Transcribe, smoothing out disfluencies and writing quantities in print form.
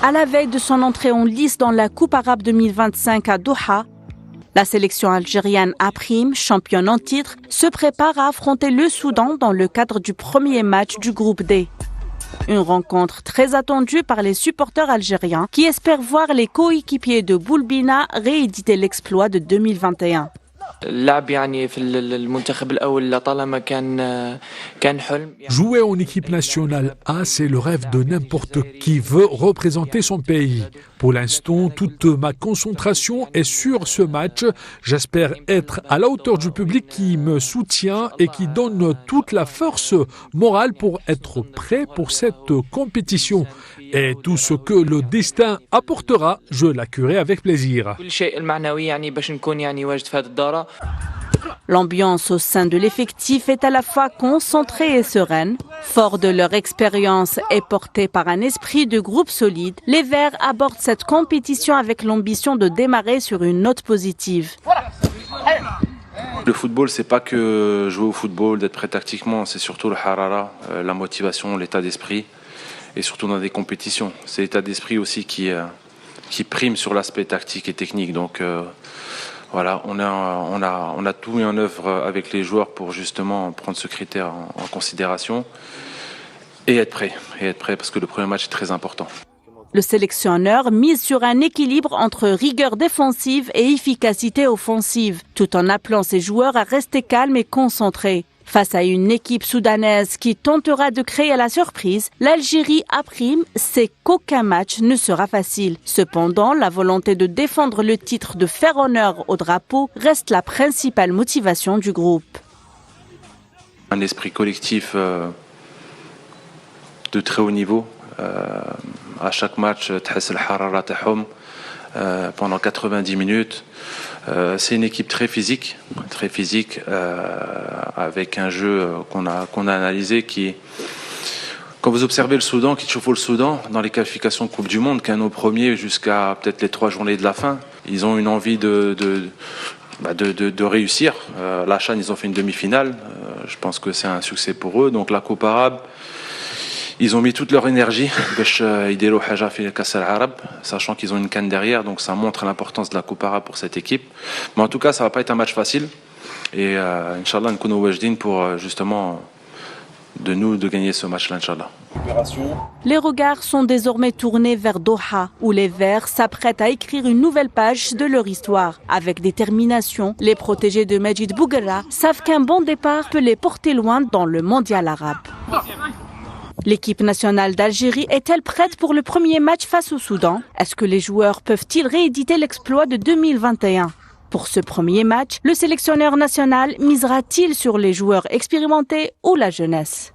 À la veille de son entrée en lice dans la Coupe arabe 2025 à Doha, la sélection algérienne A', championne en titre, se prépare à affronter le Soudan dans le cadre du premier match du groupe D. Une rencontre très attendue par les supporters algériens qui espèrent voir les coéquipiers de Boulbina rééditer l'exploit de 2021. Jouer en équipe nationale A, c'est le rêve de n'importe qui veut représenter son pays. Pour l'instant, toute ma concentration est sur ce match. J'espère être à la hauteur du public qui me soutient et qui donne toute la force morale pour être prêt pour cette compétition. Et tout ce que le destin apportera, je l'accueillerai avec plaisir. L'ambiance au sein de l'effectif est à la fois concentrée et sereine. Forts de leur expérience et portés par un esprit de groupe solide, les Verts abordent cette compétition avec l'ambition de démarrer sur une note positive. Le football, c'est pas que jouer au football, d'être prêt tactiquement, c'est surtout le harara, la motivation, l'état d'esprit, et surtout dans des compétitions. C'est l'état d'esprit aussi qui prime sur l'aspect tactique et technique. Donc voilà, on a tout mis en œuvre avec les joueurs pour justement prendre ce critère en considération et être prêt parce que le premier match est très important. Le sélectionneur mise sur un équilibre entre rigueur défensive et efficacité offensive, tout en appelant ses joueurs à rester calmes et concentrés. Face à une équipe soudanaise qui tentera de créer la surprise, l'Algérie A' sait qu'aucun match ne sera facile. Cependant, la volonté de défendre le titre, de faire honneur au drapeau, reste la principale motivation du groupe. Un esprit collectif de très haut niveau. À chaque match, pendant 90 minutes. C'est une équipe très physique, avec un jeu qu'on a analysé qui, quand vous observez le Soudan, qui chauffe le Soudan dans les qualifications de Coupe du Monde, qui est nos premiers jusqu'à peut-être les 3 journées de la fin, ils ont une envie de réussir. La CHAN, ils ont fait une demi-finale. Je pense que c'est un succès pour eux. Donc la Coupe arabe, ils ont mis toute leur énergie, sachant qu'ils ont une canne derrière, donc ça montre l'importance de la Coupe arabe pour cette équipe. Mais en tout cas, ça ne va pas être un match facile. Et Inch'Allah, nous sommes wajdin pour justement de gagner ce match-là, Inch'Allah. Les regards sont désormais tournés vers Doha, où les Verts s'apprêtent à écrire une nouvelle page de leur histoire. Avec détermination, les protégés de Majid Bouguerra savent qu'un bon départ peut les porter loin dans le mondial arabe. L'équipe nationale d'Algérie est-elle prête pour le premier match face au Soudan? Est-ce que les joueurs peuvent-ils rééditer l'exploit de 2021? Pour ce premier match, le sélectionneur national misera-t-il sur les joueurs expérimentés ou la jeunesse?